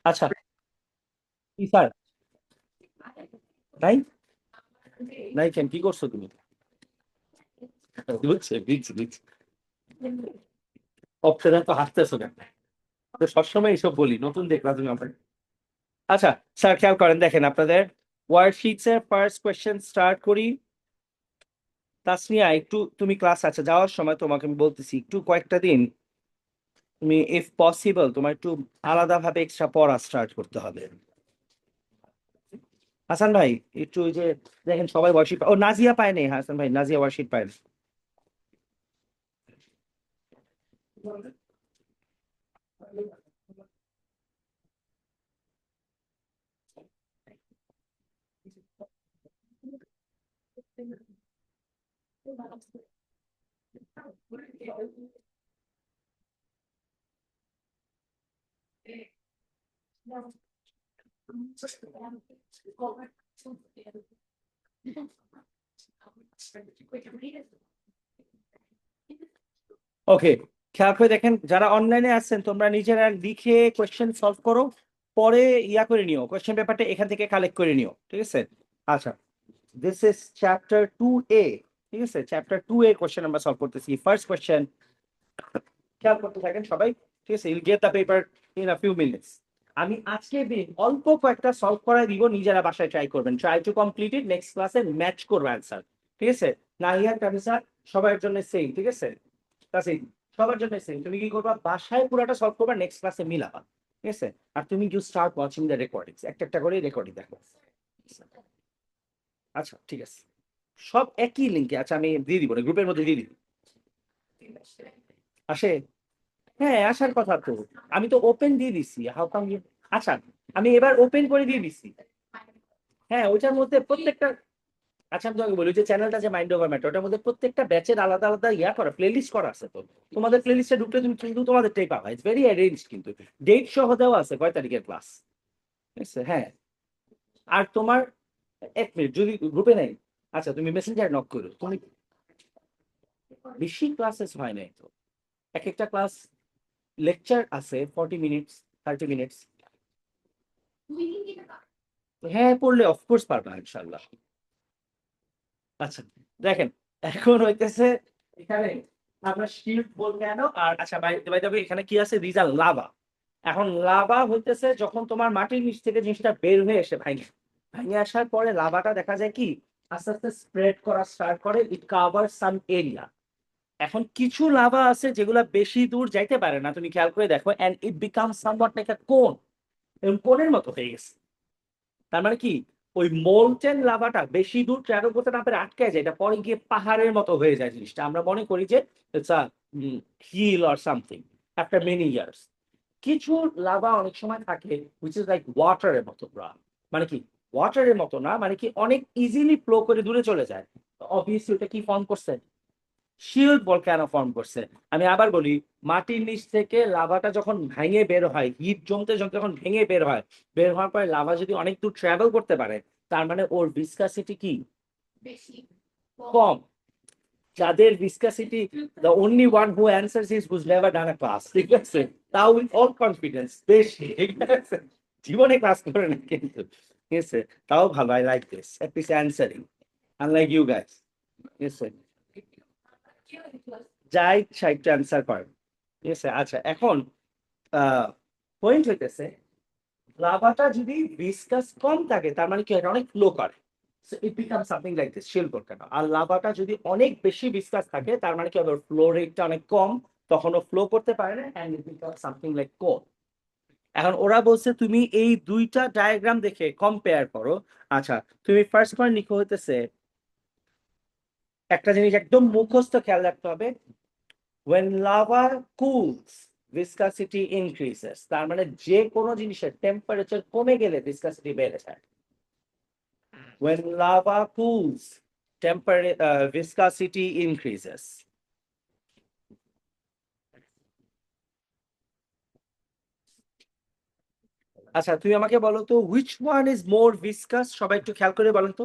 আচ্ছা, কি স্যার? নাই, নাই কেন, কি করছো তুমি? বুঝছি বুঝছি বুঝছি। অপশনে তো হাসতেছো কেন? তো সবসময় এইসব বলি, নতুন দেখলাম তুমি আমার। আচ্ছা স্যার, খেয়াল করেন, দেখেন আপনাদের ওয়ার্কশিটস এর ফার্স্ট কোয়েশ্চেন স্টার্ট করি। তাসনিয়া, একটু তুমি ক্লাস আছে যাওয়ার সময় তোমাকে আমি বলতেছি, একটু কয়েকটা দিন তুমি ইফ পসিবল তোমার একটু আলাদাভাবে এক্সট্রা পড়া স্টার্ট করতে হবে। হাসান ভাই, একটু ওই যে দেখেন সবাই ওয়ার্কশিট, ও নাজিয়া পায় নাই, হাসান ভাই নাজিয়া ওয়ার্কশিট পায় না। ওকে, খেয়াল করে দেখেন, যারা অনলাইনে আছেন তোমরা নিজেরা লিখে কোয়েশ্চেন সলভ করো, পরে ইয়া করে নিও, কোয়েশ্চেন পেপারটা এখান থেকে কালেক্ট করে নিও, ঠিক আছে? আচ্ছা, দিস ইজ চ্যাপ্টার 2A। ঠিক আছে, চ্যাপ্টার 2A কোয়েশ্চেন আমরা সলভ করতেছি। ফার্স্ট কোয়েশ্চেন, খেয়াল করতে থাকেন সবাই। ঠিক আছে, ইউল get the paper in a few minutes. আমি আজকে অল্প কয়েকটা সলভ করাই দিব, নিজেরা বাসায় ট্রাই করবেন, try to complete it, next ক্লাসে ম্যাচ করবে অ্যান্সার। ঠিক আছে, নাহিয়া কাবিসা সবার জন্য সেম, ঠিক আছে? কাছে সবার জন্য সেম, তুমি কি করবা, বাসায় পুরোটা সলভ করবা, নেক্সট ক্লাসে মিলাবা। ঠিক আছে, আর তুমি you start watching the recordings, একটা একটা করে রেকর্ডিং দেখো। আচ্ছা ঠিক আছে, সব একই লিঙ্কে, আচ্ছা আমি দিয়ে দিব, গ্রুপের মধ্যে দিয়ে দিব। আসে, হ্যাঁ আসার কথা তো, আমি তো ওপেন দিয়ে দিছি, হাউ কাম ইউ। আচ্ছা, আমি এবার ওপেন করে দিয়ে দিছি। হ্যাঁ ওইটার মধ্যে প্রত্যেকটা, আচ্ছা আমি তোমাকে বলি, ওই যে চ্যানেলটা যে মাইন্ড ওভার ম্যাটার, ওটার মধ্যে প্রত্যেকটা ব্যাচের আলাদা আলাদা ইয়া করা, প্লেলিস্ট করা আছে তো। তোমাদের প্লেলিস্টে ঢুকলে তুমি কিন্তু তোমাদেরটাই পাবা, ইটস ভেরি অ্যারেঞ্জ, কিন্তু ডেট সহ দেওয়া আছে কয় তারিখের ক্লাস। ঠিক আছে, হ্যাঁ। আর তোমার, এক মিনিট, যদি গ্রুপে নেই, আচ্ছা তুমি মেসেঞ্জার নক করো তুমি। বেশি ক্লাসেস হয় নাই তো, এক একটা ক্লাস লেকচার আছে 40 মিনিটস, 30 মিনিটস। হ্যাঁ পড়লে অফকোর্স পারবা ইনশাল্লাহ। আচ্ছা দেখেন, এখন হইতেছে এখানে আমরা শিল্ড বলতে কেন, আর আচ্ছা বাই বাই দ্য ওয়ে, এখানে কি আছে, রিজাল লাভা। এখন লাভা হইতেছে যখন তোমার মাটির নিচ থেকে জিনিসটা বের হয়ে এসে ভাঙে, ভাঙে আসার পরে লাভাটা দেখা যায় কি আস্তে আস্তে স্প্রেড করা স্টার্ট করে, ইট কাভার সাম এরিয়া। এখন কিছু লাভা আছে যেগুলা বেশি দূর যাইতে পারে না, তুমি খেয়াল করে দেখো, and it become somewhat like a cone, এরকম কোনের মতো হয়ে গেছে। তার মানে কি, ওই মোলটেন লাভাটা বেশি দূর ট্রাভেল করতে না পেরে আটকে যায়, এটা পরে গিয়ে পাহাড়ের মতো হয়ে যায় জিনিসটা, আমরা মনে করি যে it's a hill or something after many years. কিছু লাভা অনেক সময় থাকে হুইচ ইজ লাইক ওয়াটারের মতো, মানে কি ওয়াটারের মতো না, মানে কি অনেক ইজিলি ফ্লো করে দূরে চলে যায়। অবভিয়াসলি ওটা কি ফর্ম করছে, শিল্ড ভলক্যানো ফর্ম করছে। আমি আবার বলি, মাটির নিচ থেকে লাভাটা যখন ভেঙে বের হয়, হিট জমতে জমতে যখন ভেঙে বের হয়, বের হওয়ার পরে লাভা যদি অনেক দূর ট্রাভেল করতে পারে, তার মানে ওর ভিসকাসিটি কি কম। যাদের viscosity, the only one who answers is whose never done a class, ঠিক আছে? তাও উইথ অল কনফিডেন্স, বেশি, ঠিক আছে? জীবনে ক্লাস করে না কিন্তু, ঠিক আছে? তাও ভালো, I like this, at least answering, unlike you guys, ঠিক আছে? যাই সাহিত্য অ্যান্সার করেন, ঠিক আছে? আচ্ছা এখন পয়েন্ট হইতেছে, লাভাটা যদি ভিসকাস কম থাকে তার মানে কি, এটা অনেক ফ্লো করে, ইট বিকাম সামথিং লাইক দিস শিল ভলকানো। আর লাভাটা যদি অনেক বেশি ভিসকাস থাকে তার মানে কি হবে, ফ্লো রেটটা অনেক কম, তখন ও ফ্লো করতে পারে না, and it become something like coal. এখন ওরা বলছে তুমি এই দুইটা ডায়াগ্রাম দেখে কম্পেয়ার করো। আচ্ছা, তুমি ফার্স্ট পয়েন্ট লিখো হইতেছে, একটা জিনিস একদম মুখস্থ খেয়াল রাখতে হবে, when lava cools viscosity increases, তার মানে যে কোনো জিনিসের টেম্পারেচার কমে গেলে viscosity বেড়ে যায়। when lava cools, viscosity increases। আচ্ছা তুমি আমাকে বলো তো, which one is more viscous, সবাই একটু খেয়াল করে বলেন তো।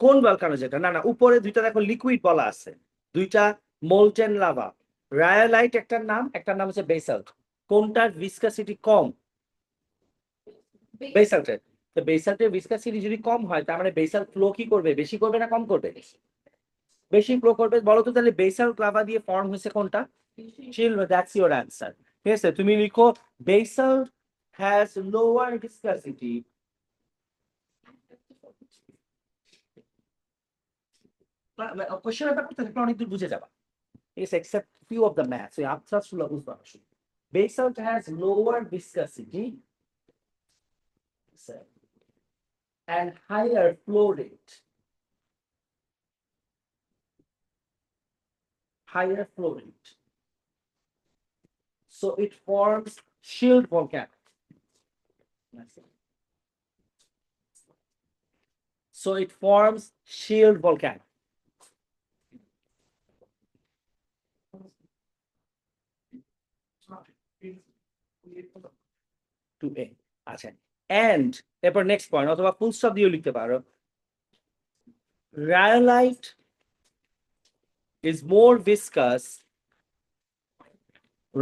কোন ভলকানো যেটা, না না উপরে দুইটা দেখো লিকুইড বলা আছে, দুইটা মোলটেন লাভা, রায়োলাইট একটার নাম, একটার নাম হচ্ছে বেসাল্ট। কোনটার ভিসকাসিটি কম? বেসাল্টের। তো বেসাল্টের ভিসকাসিটি যদি কম হয় তার মানে বেসাল ফ্লো কি করবে, বেশি করবে না কম করবে? বেশি ফ্লো করবে। বলো তো তাহলে বেসাল ক্লাভা দিয়ে ফর্ম হয়েছে কোনটা? শিল্ড। That's your answer. ঠিক আছে, তুমি লিখো বেসাল হ্যাজ লোয়ার ভিসকাসিটি কোশ্চেন ব্যাপার করতে থাকলে অনেক দূর বুঝে যাবা। ঠিক আছে, except few of the maths এই আফসার সুলা বুঝতে পারছো। basalt has lower viscosity and higher flow rate. Higher flow rate. So it forms shield volcano. So it forms shield volcano. 2A আচ্ছা, and এরপর নেক্সট পয়েন্ট অথবা ফুল স্টপ দিয়েও লিখতে পারো, rhyolite is more viscous.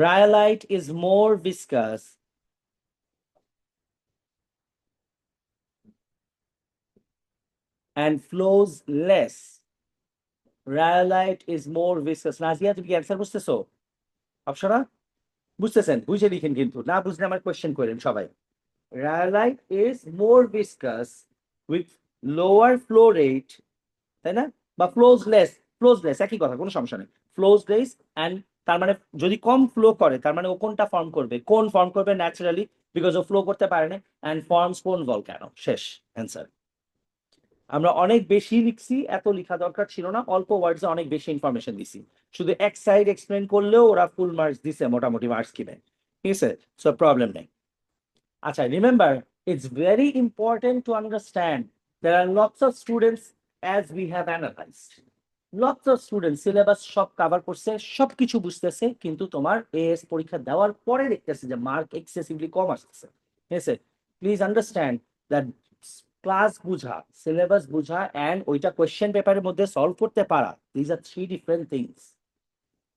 Rhyolite is more viscous and flows less. Rhyolite is more viscous. Nazia তুমি কি answer বুঝতেছো? Option বুঝতেছেন? বুঝে লিখেন, কিন্তু না বুঝলে আমার কোয়েশ্চেন করেন সবাই। Rhyolite is more viscous with lower flow rate, তাই না? বা ফ্লোজ লেস একই কথা, কোনো সমস্যা নেই। ফ্লোজ লেস অ্যান্ড তার মানে যদি কম ফ্লো করে তার মানে ও কোনটা ফর্ম করবে? কোন ফর্ম করবে ন্যাচারালি, বিকজ ও ফ্লো করতে পারে না, অ্যান্ড ফর্মস কোন ভলক্যানো। শেষ অ্যান্সার। আমরা অনেক বেশি লিখছি, এত লেখা দরকার ছিল না, অল্প ওয়ার্ডসে অনেক বেশি ইনফরমেশন দিছি। শুধু এক সাইড এক্সপ্লেন করলেও ওরা ফুল মার্কস দিছে, মোটামুটি মার্কস কিনে। ঠিক আছে, সো প্রবলেম নেই। আচ্ছা, remember it's very important to understand there are lots of students as we have analysed, lots of student syllabus সব কভার করছে, সবকিছু বুঝতেছে, কিন্তু তোমার এএস পরীক্ষা দেওয়ার পরে দেখতেছে যে মার্ক এক্সেসিভলি কম আসতেছে। ঠিক আছে, প্লিজ আন্ডারস্ট্যান্ড দ্যাট ক্লাস বুঝা, সিলেবাস বুঝা অ্যান্ড ওইটা কোয়েশ্চেন পেপারের মধ্যে সলভ করতে পারা, these are three different things.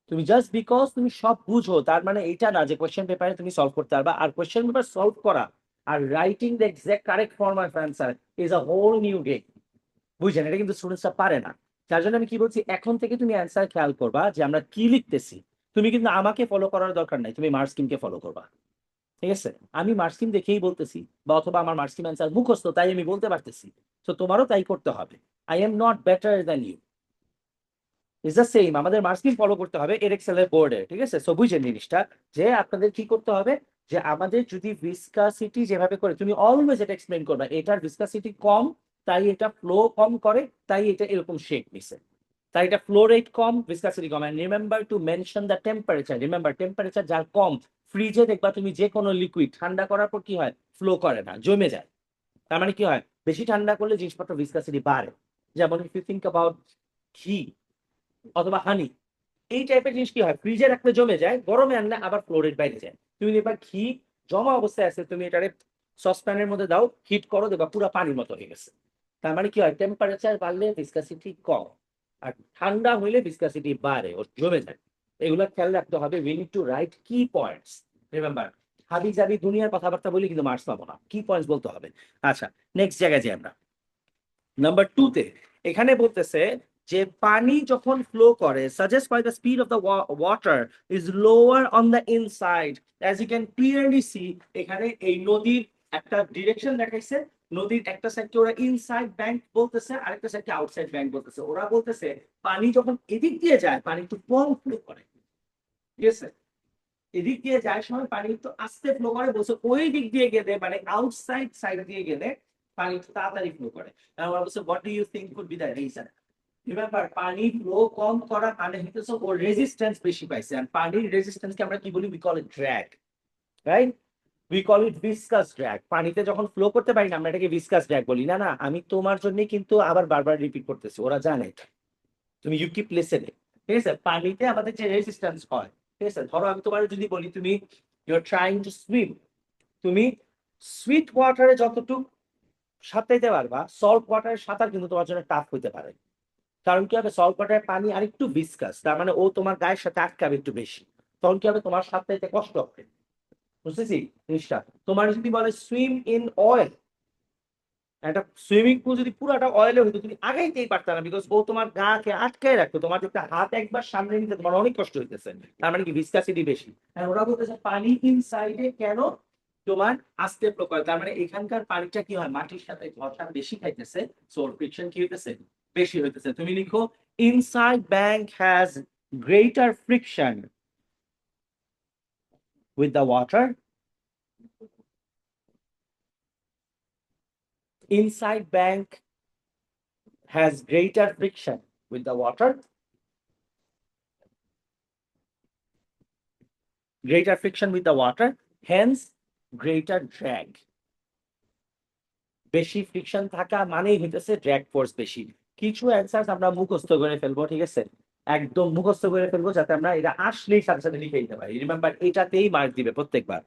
তুমি জাস্ট বিকজ তুমি সব বুঝো তার মানে এইটা না যে কোয়েশ্চেন পেপারে তুমি সলভ করতে পারবা। আর কোয়েশ্চেন পেপার সলভ করা আর writing the exact correct form of answer is a whole new game. বুঝছেন? এটা কিন্তু স্টুডেন্টসরা পারে না। যার জন্য আমি কি বলছি, এখন থেকে তুমি অ্যান্সার খেয়াল করবা যে আমরা কি লিখতেছি। তুমি কিন্তু আমাকে ফলো করার দরকার নাই, তুমি মার্কসকিনকে ফলো করবা। ঠিক আছে, আমি মার্কসকিন দেখেই বলতেছি, বা অথবা আমার মার্কসকিন অ্যান্সার মুখস্থ তাই আমি বলতে পারতেছি, তো তোমারও তাই করতে হবে। I am not better than you, is the same. আমাদের মার্কসকিন ফলো করতে হবে এর এক্সেল এর বোর্ডে। ঠিক আছে, সো বুঝেন জিনিসটা, যে আপনাদের কি করতে হবে, যে আমাদের যদি ভিসকাসিটি যেভাবে করে, তুমি অলওয়েজ এটা এক্সপ্লেন করবা এটার ভিসকাসিটি কম, তাই এটা ফ্লো কম করে, তাই এটা এরকম শেপ নিছে, তাই এটা ফ্লো রেট কম, ভিসকাসিটি কম। And remember to mention the temperature. Remember temperature যার কম, ফ্রিজে দেখবা তুমি যে কোনো লিকুইড ঠান্ডা করার পর কি হয়, ফ্লো করে না, জমে যায়। তার মানে কি হয়, বেশি ঠান্ডা করলে জিনিসপত্র ভিসকাসিটি বাড়ে। যেমন ইফ ইউ থিঙ্ক অ্যাবাউট ঘি অথবা হানি, এই টাইপের জিনিস কি হয়, ফ্রিজে রাখলে জমে যায়, গরমে আনলে আবার ফ্লোরেট বাইরে যায়। তুমি এবার ঘি জমা অবস্থায় আছে, তুমি এটারে সসপ্যানের মধ্যে দাও, হিট করো, দেখবা পুরো পানির মতো হয়ে গেছে। তার মানে কি হয়, টেম্পারেচার বাড়লে ভিসকাসিটি কম, আর ঠান্ডা হইলে ভিসকাসিটি বাড়ে, ও জমে যায়। এগুলো খেয়াল রাখতে হবে। উই নিড টু রাইট কি পয়েন্টস। রিমেম্বার, হাবি জাবি দুনিয়ার কথাবার্তা বলি কিন্তু মার্কস পাবো না, কি পয়েন্টস বলতে হবে। আচ্ছা, নেক্সট জায়গায় যাই আমরা। নাম্বার 2 তে এখানে বলতেছে যে পানি যখন ফ্লো করে, suggest why the speed of the water is lower on the inside. As you can clearly see, এখানে এই নদীর একটা ডিরেকশন দেখাইছে। নদীর একটা সাইডকে ওরা ইনসাইড ব্যাংক বলতেছে, আরেকটা সাইডকে আউটসাইড ব্যাংক বলতেছে। ওরা বলতেছে পানি যখন এদিক দিয়ে যায় পানি একটু কম ফ্লো করে। ঠিক আছে, এদিক দিয়ে যায় সময় পানি একটু আস্তে ফ্লো করে, বলছে ওই দিক দিয়ে গেলে মানে আউটসাইড সাইড দিয়ে গেলে পানি একটু তাড়াতাড়ি ফ্লো করে। আমরা বলছে what do you think could be the reason? Remember, পানি ফ্লো কম করা মানে হচ্ছে ওর রেজিস্ট্যান্স বেশি পাইছে। আর পানির রেজিস্ট্যান্সকে আমরা কি বলি, we call it drag, right? We call it viscous drag. পানিতে যখন ফ্লো করতে পারি না আমরা এটাকে ভিসকাস ড্র্যাগ বলি। না না, আমি তোমার জন্যই কিন্তু আবার বারবার রিপিট করতেছি, ওরা জানে এটা। তুমি ইউ কিপ লিসেনিং। ঠিক আছে, পানিতে আমাদের যে রেজিস্ট্যান্স হয়, ঠিক আছে, ধরো আমি তোমার যদি বলি তুমি you are trying to swim, তুমি সুইট ওয়াটারে যতটুকু সাঁতাইতে পারবা, সল্ট ওয়াটারে সাঁতার কিন্তু তোমার জন্য টাফ হইতে পারে। কারণ কি হবে, সল্ট ওয়াটারের পানি আরেকটু ভিসকাস, তার মানে ও তোমার গায়ের সাথে আটকাবে একটু বেশি, তখন কি হবে, তোমার সাঁতাইতে কষ্ট হবে। বুঝতেছি জিনিসটা। তোমার যদি বলে সুইম ইন অয়েল, একটা সুইমিং পুল যদি পুরোটা অয়েলে হতো তুমি আগাইতেই পারতা না, বিকজ ও তোমার গাকে আটকায় রাখতো। তোমার একটা হাত একবার সামনে নিতে তোমার অনেক কষ্ট হইতেছে, তার মানে কি ভিসকাসিটি বেশি। আর ওরা বলতেছে পানি ইনসাইডে কেন তোমার আস্তে ফ্লো করে, তার মানে এখানকার পানিটা কি হয় মাটির সাথে ঘষা বেশি খাইতেছে, সো ফ্রিকশন কি হইতেছে বেশি হইতেছে। তুমি লিখো inside bank has greater friction with the water. Inside bank has greater friction with the water, greater friction with the water, hence greater drag. বেশি ফ্রিকশন থাকা মানেই হইতেছে ড্র্যাগ ফোর্স বেশি। কিছু অ্যান্সার আমরা মুখস্থ করে ফেলবো, ঠিক আছে, একদম মুখস্থ করে ফেলবো যাতে আমরা এটা আসলেই সাথে সাথে লিখে দিতে পারি। রিমেম্বার এটাতেই মার্ক দিবে প্রত্যেকবার।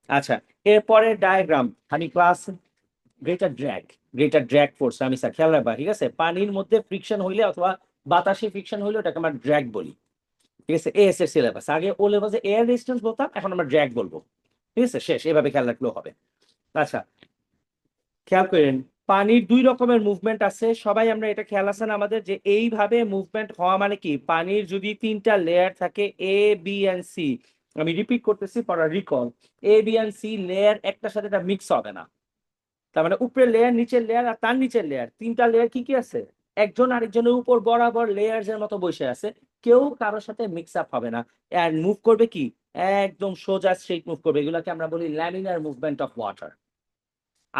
আচ্ছা, এরপরে ডায়াগ্রাম আমি ক্লাস গ্রেটার ড্র্যাগ ফোর্স আমি স্যার খেয়াল রাখবা, ঠিক আছে। পানির মধ্যে ফ্রিকশন হইলে অথবা বাতাসে ফ্রিকশন হইলে ওটাকে আমরা ড্র্যাগ বলি, ঠিক আছে। এএস এর সিলেবাস আগে ও লেভেলে এয়ার রেজিস্ট্যান্স বলতাম, এখন আমরা ড্র্যাগ বলবো, ঠিক আছে। শেষ, এভাবে খেয়াল রাখলেও হবে। আচ্ছা, খেয়াল করেন পানির দুই রকমের মুভমেন্ট আছে, সবাই আমরা এটা খেয়াল আছে না আমাদের, যে এইভাবে মুভমেন্ট হওয়া মানে কি, পানির যদি তিনটা লেয়ার থাকে এ বি এন্ড সি, আমি রিপিট করতেছি for recall, A B and C layer একটার সাথে এটা মিক্স হবে না। তার মানে উপরের লেয়ার, নিচের লেয়ার আর তার নিচের লেয়ার, তিনটা লেয়ার কি কি আছে, একজন আরেকজনের উপর বরাবর লেয়ার্স এর মতো বসে আছে, কেউ কারোর সাথে মিক্স আপ হবে না। আর মুভ করবে কি একদম সোজা স্ট্রেট মুভ করবে, এগুলাকে আমরা বলি ল্যামিনার মুভমেন্ট অফ ওয়াটার।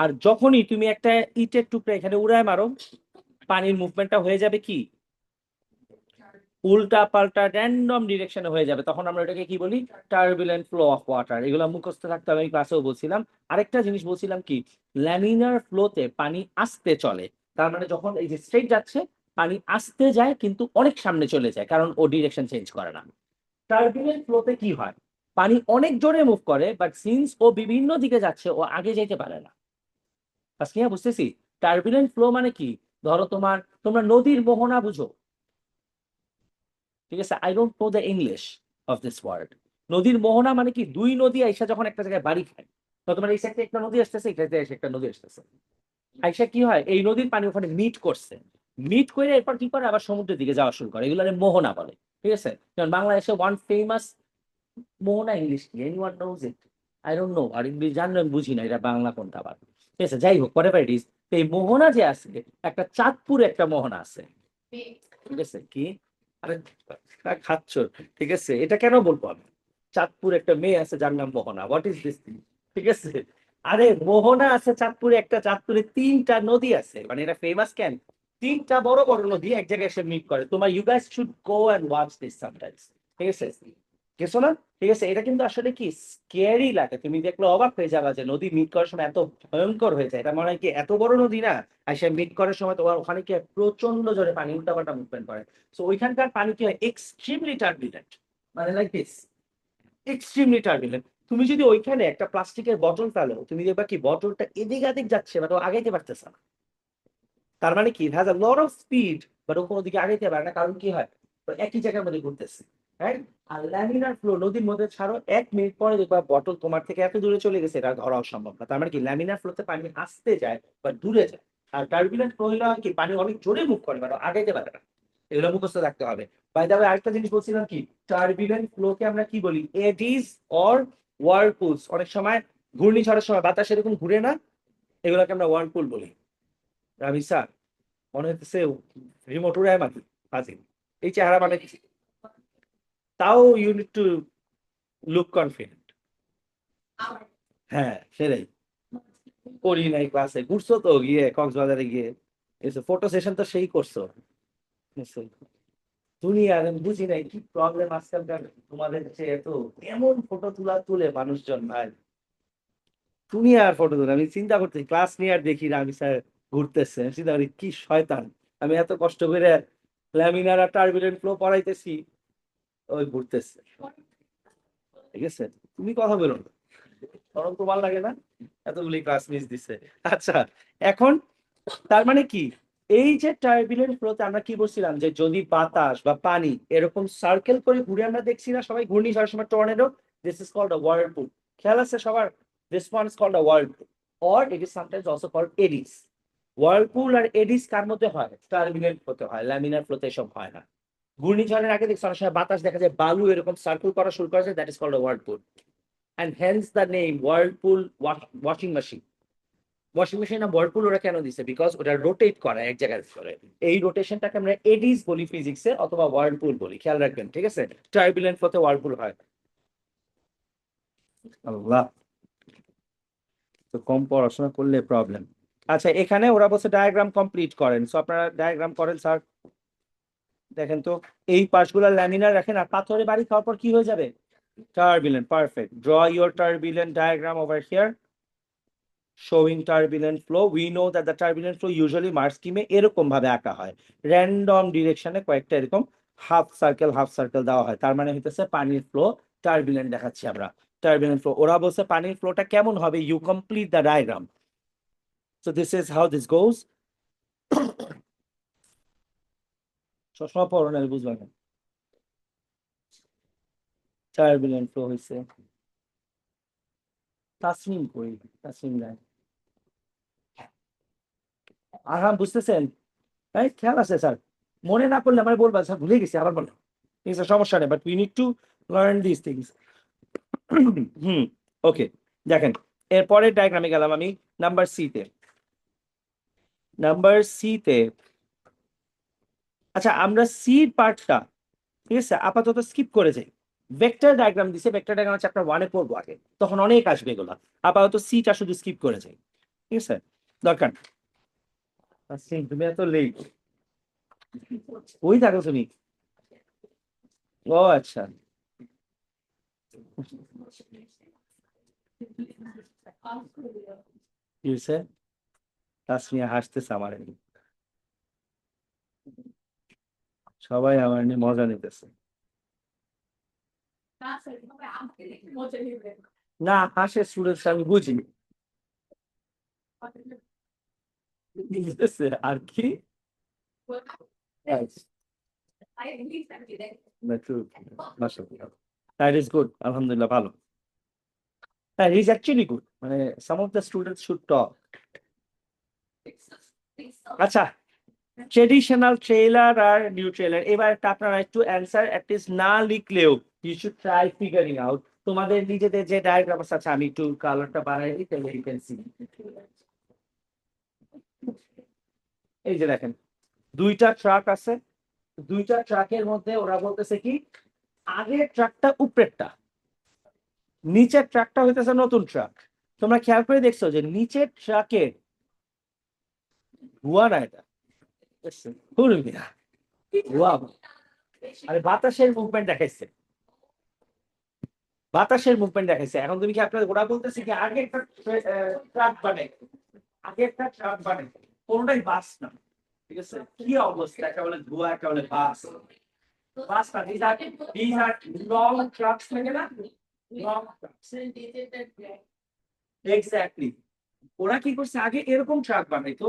আর যখনই তুমি একটা ইটের টুকরা এখানে উড়ায় মারো, পানির মুভমেন্টটা হয়ে যাবে কি উল্টা পাল্টা র্যান্ডম ডিরেকশনে হয়ে যাবে, তখন আমরা এটাকে কি বলি টার্বুলেন্ট ফ্লো অফ ওয়াটার। এগুলো মুখস্থ থাকতে হবে, আমি ক্লাসেও বলছিলাম। আরেকটা জিনিস বলছিলাম কি, ল্যামিনার ফ্লোতে পানি আস্তে চলে, তার মানে যখন এই যে স্ট্রেট যাচ্ছে পানি আস্তে যায় কিন্তু অনেক সামনে চলে যায়, কারণ ও ডিরেকশন চেঞ্জ করে না। টার্বুলেন্ট ফ্লোতে কি হয়, পানি অনেক জোরে মুভ করে, বাট সিন্স ও বিভিন্ন দিকে যাচ্ছে ও আগে যেতে পারে না। আজকে বুঝতেছি টার্বুলেন্ট ফ্লো মানে কি, ধরো তোমরা নদীর মোহনা বুঝো, ঠিক আছে। I don't know the English of this word. নদীর মোহনা মানে কি, দুই নদী আইসা যখন একটা জায়গায় বাড়ি খায়, তো তোমার এই সাইডে একটা নদী আসতেছে, এই সাইডে এসে একটা নদী আসতেছে, আইসা কি হয় এই নদীর পানি ওখানে মিট করছে, মিট করে এরপর কি করে আবার সমুদ্রের দিকে যাওয়া শুরু করে, এগুলো মোহনা বলে, ঠিক আছে। যেমন বাংলাদেশে ওয়ান ফেমাস মোহনা, ইংলিশ কি anyone knows it, I don't know. আর ইংলিশ জানলে আমি বুঝি না এটা বাংলা কোনটা আবার, ঠিক আছে। যাই হোক হোয়াটএভার ইট ইজ, এই মোহনা যে আছে, একটা চাঁদপুরে একটা মোহনা আছে, ঠিক আছে। কি আরে খাচ্ছ, ঠিক আছে, এটা কেন বলবো আমি, চাঁদপুর একটা মেয়ে আছে যার নাম মোহনা, হোয়াট ইজ দিস থিং, ঠিক আছে। আরে মোহনা আছে চাঁদপুরে একটা, চাঁদপুরে তিনটা নদী আছে, মানে এটা ফেমাস কেন, তিনটা বড় বড় নদী এক জায়গায় এসে মিট করে। তোমার you guys should go and watch this sometimes, ঠিক আছে, গেছো না, ঠিক আছে। এটা কিন্তু আসলে কি স্কেয়ারি লাগে, তুমি দেখলে অবাক হয়ে যাবা যে নদী মিট করার সময় এত ভয়ঙ্কর হয়ে যায়। এটা মনে হয় কি এত বড় নদী না, আর সে মিট করার সময় তোমার ওখানে কি হয়, প্রচন্ড জোরে পানি উল্টাপাল্টা মুভমেন্ট করে। সো ওইখানকার পানি কি হয় এক্সট্রিমলি টার্বুলেন্ট, মানে লাইক দিস, এক্সট্রিমলি টার্বুলেন্ট। তুমি যদি ওইখানে একটা প্লাস্টিকের বটল ফেলো, তুমি দেখবা কি বটলটা এদিক আদিক যাচ্ছে, বাট ও আগাইতে পারতেছে না। তার মানে কি has a lot of speed, but ও কোনো দিকে আগাইতে পারে না, কারণ কি হয় ও একই জায়গার মধ্যে ঘুরতেছে, রাইট। আর ল্যামিনার ফ্লো নদীর মধ্যে ছাড়ো 1 মিনিট পরে দেখবা বটল তোমার থেকে এত দূরে চলে গেছে, এটা ধরা অসম্ভব না। তার মানে কি ল্যামিনার ফ্লোতে পানি আসতে যায় বা দূরে যায়, আর টার্বুলেন্ট ফ্লো হলো কি পানি অনেক জোরে মুভ করে, বাট আগাইতে পারে না। এগুলো মুখস্থ রাখতে হবে। বাই দ্য ওয়ে আরেকটা জিনিস বলছিলাম কি, টার্বুলেন্ট ফ্লোকে আমরা কি বলি এডিস অর ওয়ার্লপুলস। অনেক সময় ঘূর্ণিঝড়ের সময় বাতাস এরকম ঘুরে না, এগুলোকে আমরা ওয়ার্লপুল বলি। রাবি স্যার মনে হচ্ছে রিমোট উড়ায় মাটি হাজির, এই চেহারা মানে কি? তাও you need to look confident. হ্যাঁ সেটাই, করি নাই ক্লাসে, ঘুরছো তো গিয়ে কক্সবাজারে গিয়ে এসে ফটো সেশন তো সেই করছো, দুনিয়ার আমি বুঝি নাই কি প্রবলেম আজকালকার তোমাদের, যে এত এমন ফটো তুলে মানুষজন ভাই, দুনিয়ার ফটো তুলে। আমি চিন্তা করতেছি ক্লাস নিয়ে আর দেখি না, আমি স্যার ঘুরতেছে, আমি চিন্তা করি কি শয়তান, আমি এত কষ্ট করে ল্যামিনার আর টার্বুলেন্ট ফ্লো পড়াইতেছি, ওই ঘুরতেছে, ঠিক আছে। তুমি কথা বলো না, তখন তোমার লাগে না এতগুলি ক্লাস মিস দিছে। আচ্ছা, এখন তার মানে কি, এই যে টার্বুলেন্ট ফ্লোতে আমরা কি বলছিলাম, যে যদি বাতাস বা পানি এরকম সার্কেল করে ঘুরে আমরা দেখছি না সবাই ঘূর্ণিঝড়ের সময় tornado, this is called a whirlpool. খেয়াল আছে সবার? This one is called a whirlpool or it is sometimes also called eddies. Whirlpool R eddies কার মধ্যে হয়? টার্বিনেন্ট ফ্লোতে হয়, ল্যামিনার ফ্লোতে এসব হয় না। ঘূর্ণিঝড়ের আগে দেখছো অনেক সময় বাতাস দেখা যায় বালু এরকম সার্কেল করা শুরু করেছে, that is called a whirlpool. And hence the name whirlpool washing machine. Washing machine না whirlpool ওরা কেন দিছে? বিকজ ওটা রোটেট করে এক জায়গায় করে। এই রোটেশনটাকে আমরা এডিস বলি ফিজিক্সে, অথবা whirlpool বলি, খেয়াল রাখবেন, ঠিক আছে? টার্বুলেন্ট ফ্লোতে whirlpool হয়। আল্লাহ, তো কম পড়াশোনা করলে প্রবলেম। আচ্ছা, এখানে ওরা বলছে ডায়াগ্রাম কমপ্লিট করেন, সো আপনারা ডায়াগ্রাম করেন স্যার। দেখেন তো, এই পাশগুলো ল্যামিনার রাখেন, আর পাথরে বাড়ি খাওয়ার পর কি হয়ে যাবে? Turbulent. Perfect. Draw your turbulent diagram over here showing turbulent flow. We know that the turbulent flow usually mark স্কিমে এরকম ভাবে আঁকা হয়, র্যান্ডম ডিরেকশনে কয়েকটা এরকম হাফ সার্কেল দেওয়া হয়, তার মানে হইতেছে পানির ফ্লো টার্বুলেন্ট দেখাচ্ছি আমরা, টার্বুলেন্ট ফ্লো। ওরা বলছে পানির ফ্লোটা কেমন হবে, you complete the diagram. So this is how this goes. চশমা পড়ো না, বুঝবা না। টার্বুলেন্ট ফ্লো হইছে। তাসনিম কই? তাসনিম নাই। আরাম বুঝতেছেন? তাই খেয়াল আছে স্যার, মনে না করলে আমার বলবা স্যার ভুলে গেছি, আবার বলো, ঠিক আছে, সমস্যা নেই, but we need to learn this things. Okay, দেখেন এরপরের ডায়াগ্রামে গেলাম আমি, নাম্বার সি তে। নাম্বার সি তে, আচ্ছা আমরা সি পার্টটা, ঠিক আছে, আপাতত স্কিপ করে যাই। ভেক্টর ডায়াগ্রাম দিছে, ভেক্টর ডায়াগ্রাম চ্যাপ্টার 1 এ পড়বো আগে, তখন অনেক আসবে এগুলা। আপাতত সিটা শুধু স্কিপ করে যাই, ঠিক আছে, দরকার। তুমি এত লেট, ওই থাকো তুমি। ও আচ্ছা, কি হয়েছে? তাসমিয়া হাসতেছে আমার নিয়ে। সবাই আমার নিয়ে মজা নিতেছে। না, হাসে স্টুডেন্টস আমি বুঝি, বুঝতেছে আর কি। দ্যাট ইজ গুড, আলহামদুলিল্লাহ, ভালো। হ্যাঁ, হি ইজ অ্যাকচুয়ালি গুড, মানে some of the students should talk. আচ্ছা, ট্রেডিশনাল ট্রেলার আর নিউ ট্রেলার, এবার একটা আপনারা একটু অ্যান্সার অ্যাটলিস্ট না লিখলেও you should try figuring out. তোমাদের নিজেদের যে ডায়াগ্রাম আছে, আমি একটু কালারটা বাড়াই দিই, তাহলে ইউ ক্যান সি। এই যে দেখেন, দুইটা ট্রাক আছে, দুইটা ট্রাকের মধ্যে ওরা বলতেছে কি, আগের ট্রাকটা উপরেরটা, নিচের ট্রাকটা হইতেছে নতুন ট্রাক। তোমরা খেয়াল করে দেখছো যে নিচের ট্রাকের ধোঁয়া না, এটা ধোঁয়া, আরে বাতাসের মুভমেন্ট দেখাইছে, বাতাসের মুভমেন্ট দেখাইছে। এখন তুমি কি আপনার ওরা বলতেছে কি আগে একটা ট্রাক বানে, আগে একটা ট্রাক বানে, কোনটাই বাস না, ঠিক আছে? কি অবস্থা, একটা বলে ধোঁয়া, একটা বলে বাস। বাস না, these are long trucks থাকে না, long trucks, এক্স্যাক্টলি। ওরা কি করছে, আগে এরকম ট্রাক বানাইতো,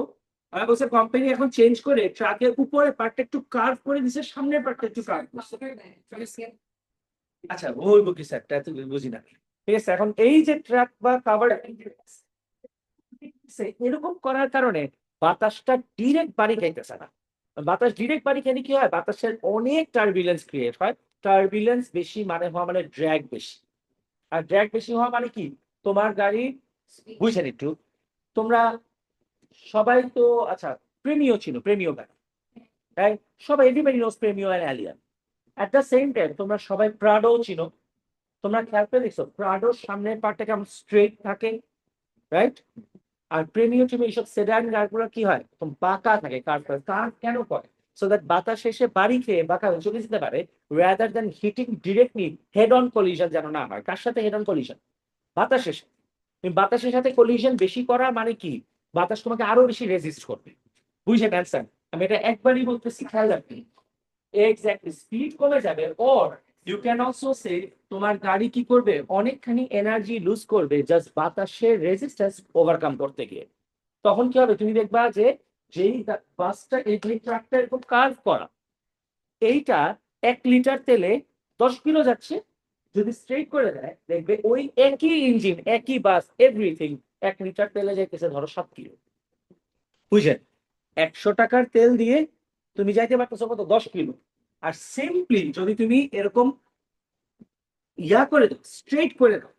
আমি বলছে কোম্পানি এখন চেঞ্জ করে ট্রাকের উপরে পার্টটা একটু কার্ভ করে দিছে, সামনের পার্টটা একটু কার্ভ করছে। আচ্ছা, ওই বুকি স্যারটা এত বুঝি না, ঠিক আছে। এখন এই যে ট্রাক বা কাভার এরকম করার কারণে বাতাসটা ডিরেক্ট বাড়ি খাইতেছে না। বাতাস ডিরেক্ট বাড়ি খেলে কি হয়, বাতাসের অনেক টার্বুলেন্স ক্রিয়েট হয়। টার্বুলেন্স বেশি মানে হওয়া মানে ড্র্যাগ বেশি, আর ড্র্যাগ বেশি হওয়া মানে কি, তোমার গাড়ি, বুঝছেন একটু, তোমরা সবাই তো, আচ্ছা প্রেমিও ছিল, প্রেমিও গাড়ি, রাইট? সবাই, everybody knows Premio and Allion. At the same time তোমরা সবাই প্রাডো চিনো, তোমরা খেয়াল করে দেখছো প্রাডোর সামনের পার্টটা কেমন স্ট্রেট থাকে, রাইট? আর প্রেমিয়ার টিমে এইসব সেডান গাড়িগুলো কি হয়, বাঁকা থাকে, কার কেন করে, সো দ্যাট বাতাস এসে বাড়ি খেয়ে বাঁকা হয়ে চলে যেতে পারে, rather than hitting directly head on collision যেন না হয়। কার সাথে হেড অন কলিশন? বাতাস এসে। তুমি বাতাসের সাথে কলিশন বেশি করা মানে কি, বাতাস তোমাকে আরো বেশি রেজিস্ট করবে, বুঝে অ্যান্সার। আমি এটা একবারই বলতেছি, খেয়াল রাখবে, এক্স্যাক্টলি স্পিড কমে যাবে। অর ইউ ক্যান অলসো সে, তোমার গাড়ি কি করবে, অনেকখানি এনার্জি লুজ করবে জাস্ট বাতাসের রেজিস্ট্যান্স ওভারকাম করতে গিয়ে। তখন কি হবে, তুমি দেখবা যে যেই বাসটা, এই ট্রাকটা এরকম কার্ভ করা, এইটা 1 লিটার তেলে 10 কিলো যাচ্ছে, যদি স্ট্রেট করে দেয় দেখবে ওই একই ইঞ্জিন একই বাস এভরিথিং 1 লিটার তেলে যাইতেছে ধরো 7 কিলো, বুঝছেন? 100 টাকার তেল দিয়ে তুমি যাইতে পারতেছো কত 10 কিলো। আর সিম্পলি যদি তুমি এরকম ইয়া করে দাও স্ট্রেট করে দাও,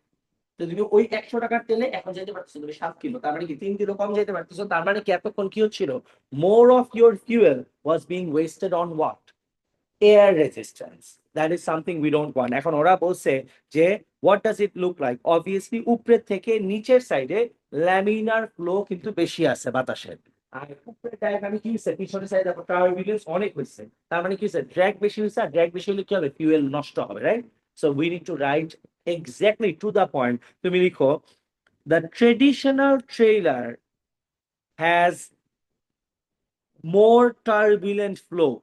তো তুমি ওই 100 টাকার তেলে এখন যেতে পারতেছো তুমি 7 কিলো, তার মানে কি 3 কিলো কম যেতে পারতেছো। তার মানে কি এতক্ষণ কি হচ্ছিল, more of your fuel was being wasted on what, air resistance. That is something we don't want. এখন ওরা বলছে যে what does it look like, obviously উপরের থেকে নিচের সাইডে ল্যামিনার ফ্লো কিন্তু বেশি আছে বাতাসের, আর উপরের টাইপ আমি কি হচ্ছে পিছনের সাইডে টার্বুলেন্স অনেক হয়েছে, তার মানে কি হচ্ছে ড্র্যাগ বেশি হয়েছে, আর ড্র্যাগ বেশি হলে কি হবে, ফিউয়েল নষ্ট হবে, right? So we need two right exactly to the point. তুমি লিখো the traditional trailer has more turbulent flow.